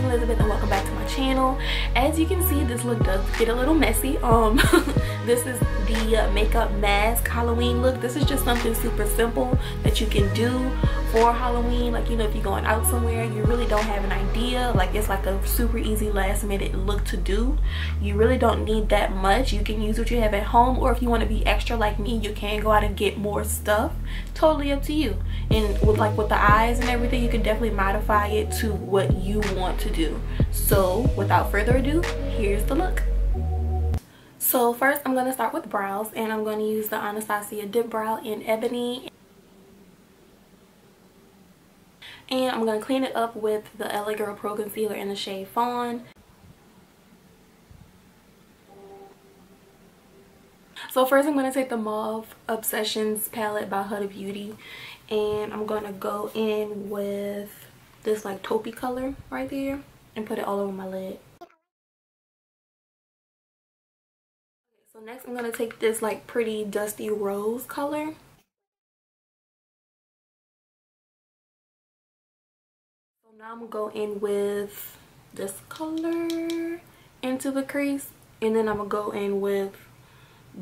Kierstin Elizabeth, and welcome back to my channel. As you can see, this look does get a little messy. This is the makeup mask Halloween look. This is just something super simple that you can do for Halloween. Like, you know, if you're going out somewhere, you really don't have an idea, like it's like a super easy last minute look to do. You really don't need that much. You can use what you have at home, or if you want to be extra like me, you can go out and get more stuff. Totally up to you. And with the eyes and everything, you can definitely modify it to what you want to do. So without further ado, here's the look. So first I'm going to start with brows, and I'm going to use the Anastasia Dip Brow in Ebony. And I'm going to clean it up with the LA Girl Pro Concealer in the shade Fawn. So first I'm going to take the Mauve Obsessions palette by Huda Beauty, and I'm going to go in with this like taupey color right there and put it all over my lid. So next I'm going to take this like pretty dusty rose color. So now I'm going to go in with this color into the crease, and then I'm going to go in with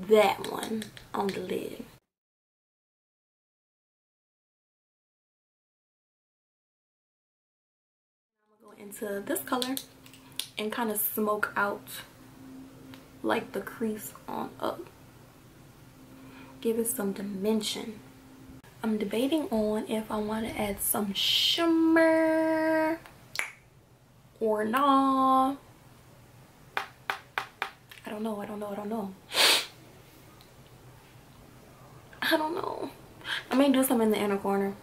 that one on the lid. I'm going to go into this color and kind of smoke out like the crease on up. Give it some dimension. I'm debating on if I want to add some shimmer or not. I don't know. I don't know. I may do some in the inner corner.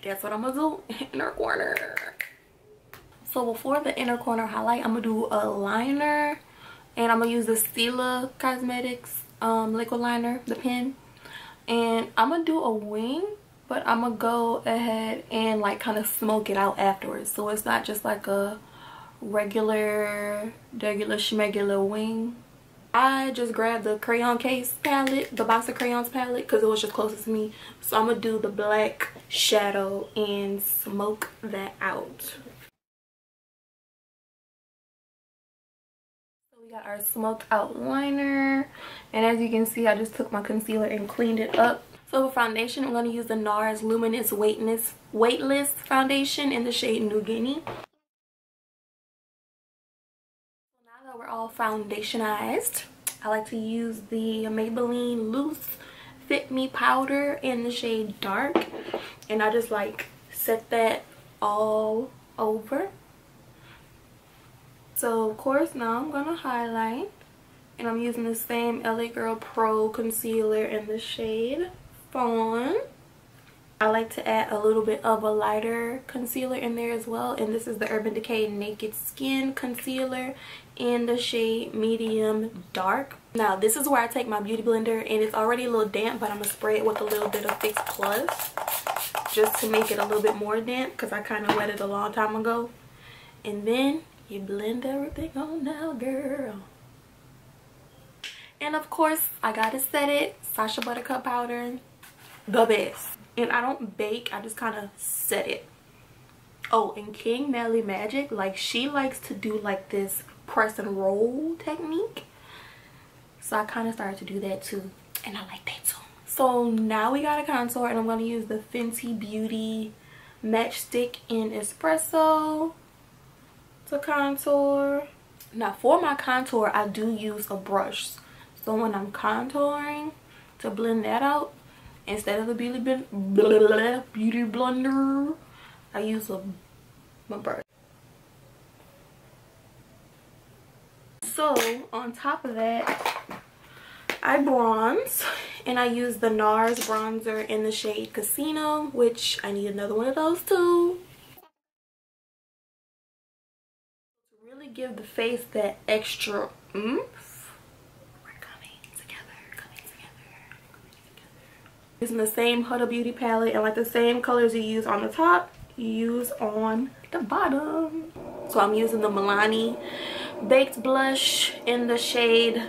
That's what I'm gonna do. Inner corner. So before the inner corner highlight, I'm gonna do a liner, and I'm gonna use the Stila Cosmetics liquid liner, the pen, and I'm gonna do a wing, but I'm gonna go ahead and like kind of smoke it out afterwards, so it's not just like a regular schmegular wing. I just grabbed the crayon case palette, the box of crayons palette, because it was just closest to me. So I'm going to do the black shadow and smoke that out. So we got our smoked out liner. And as you can see, I just took my concealer and cleaned it up. So for foundation, I'm going to use the NARS Luminous Weightless Foundation in the shade New Guinea. We're all foundationized. I like to use the Maybelline Loose Fit Me powder in the shade Dark, and I just like set that all over. So of course now I'm gonna highlight, and I'm using the same LA Girl Pro concealer in the shade Fawn. I like to add a little bit of a lighter concealer in there as well, and this is the Urban Decay Naked Skin concealer in the shade Medium Dark. Now this is where I take my beauty blender, and it's already a little damp, but I'm gonna spray it with a little bit of Fix Plus just to make it a little bit more damp, because I kind of wet it a long time ago. And then you blend everything on now, girl. And of course I gotta set it. Sacha Buttercup powder, the best. And I don't bake, I just kind of set it. Oh, and King Nelly Magic, like she likes to do like this press and roll technique. So I kind of started to do that too, and I like that too. So now we got a contour, and I'm going to use the Fenty Beauty Matchstick in Espresso to contour. Now for my contour, I do use a brush. So when I'm contouring, to blend that out, instead of the beauty blender, I use my brush. So on top of that, I bronze, and I use the NARS bronzer in the shade Casino, which I need another one of those too. To really give the face that extra oomph. Using the same Huda Beauty palette, and like the same colors you use on the top, you use on the bottom. So I'm using the Milani Baked Blush in the shade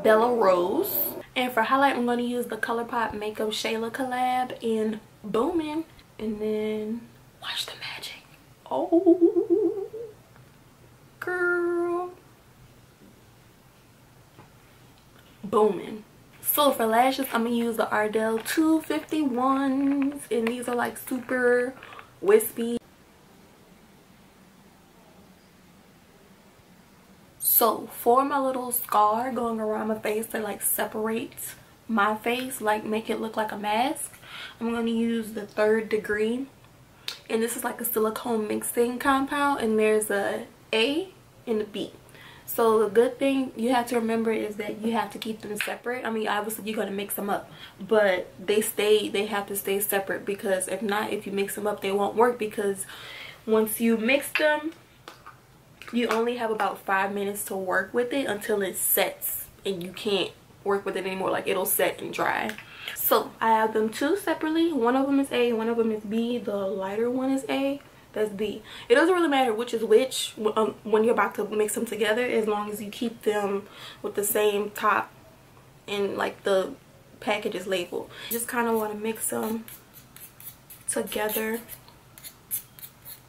Bella Rose. And for highlight, I'm going to use the ColourPop Makeup Shayla collab in Boomin'. And then watch the magic. Oh, girl. Booming. So for lashes, I'm gonna use the Ardell 251s, and these are like super wispy. So for my little scar going around my face to like separate my face, like make it look like a mask, I'm going to use the 3rd Degree, and this is like a silicone mixing compound, and there's a A and a B. So the good thing you have to remember is that you have to keep them separate. I mean, obviously you're going to mix them up, but they have to stay separate, because if not, if you mix them up, they won't work, because once you mix them, you only have about 5 minutes to work with it until it sets, and you can't work with it anymore. Like, it'll set and dry. So I have them 2 separately. One of them is A, one of them is B. The lighter one is A, that's B. It doesn't really matter which is which when you're about to mix them together, as long as you keep them with the same top and like the package is labeled. Just kind of want to mix them together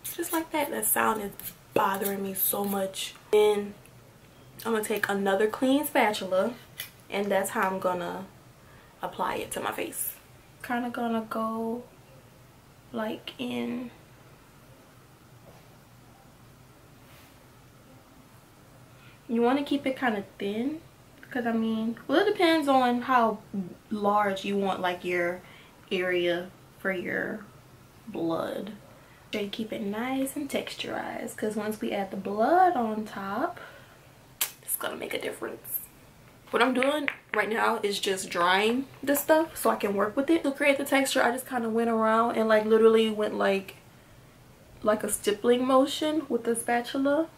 just like that. That sound is bothering me so much. Then I'm gonna take another clean spatula, and that's how I'm gonna apply it to my face. Kind of gonna go like in you want to keep it kind of thin, because I mean, well, it depends on how large you want like your area for your blood. So you keep it nice and texturized, because once we add the blood on top, it's gonna make a difference. What I'm doing right now is just drying this stuff so I can work with it. To create the texture, I just kind of went around and like literally went like a stippling motion with the spatula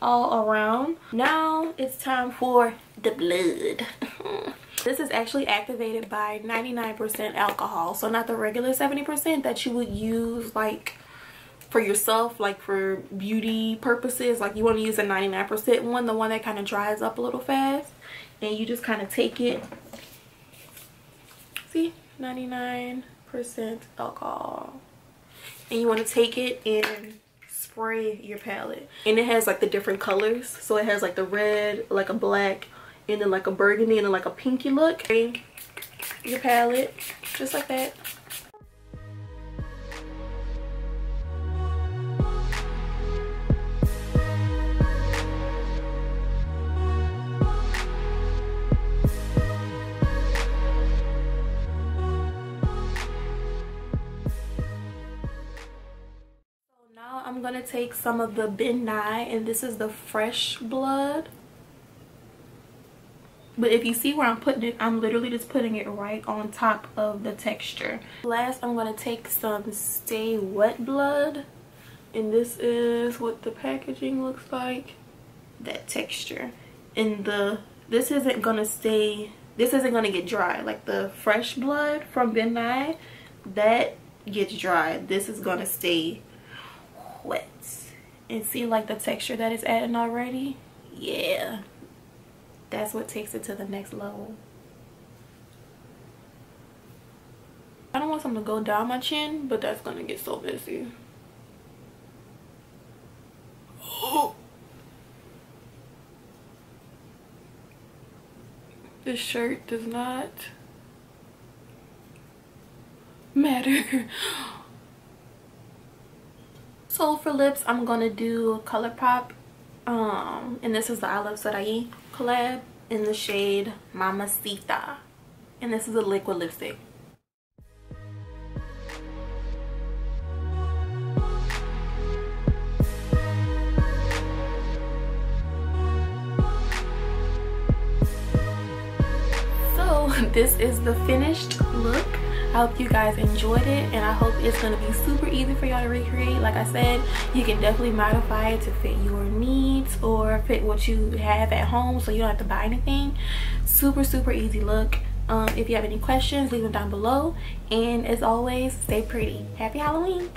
all around. Now it's time for the blood. This is actually activated by 99% alcohol, so not the regular 70% that you would use like for yourself, like for beauty purposes. Like, you want to use a 99% one, the one that kind of dries up a little fast, and you just kind of take it, see, 99% alcohol, and you want to take it and spray your palette. And it has like the different colors, so it has like the red, like a black, and then like a burgundy, and then like a pinky look. Spray your palette just like that. I'm gonna take some of the Ben Nye, and this is the fresh blood. But if you see where I'm putting it, I'm literally just putting it right on top of the texture. Last, I'm gonna take some Stay Wet blood, and this is what the packaging looks like. That texture, and this isn't gonna get dry. Like the fresh blood from Ben Nye, that gets dry. This is gonna stay wet. And see like the texture that it's adding already? Yeah, that's what takes it to the next level. I don't want something to go down my chin, but that's gonna get so messy. Oh. This shirt does not matter. So for lips, I'm gonna do ColourPop, and this is the I Love Sarai collab in the shade Mamacita, and this is a liquid lipstick. So this is the finished look. I hope you guys enjoyed it, and I hope it's going to be super easy for y'all to recreate. Like I said, you can definitely modify it to fit your needs or fit what you have at home, so you don't have to buy anything. Super easy look. If you have any questions, leave them down below, and as always, stay pretty. Happy Halloween.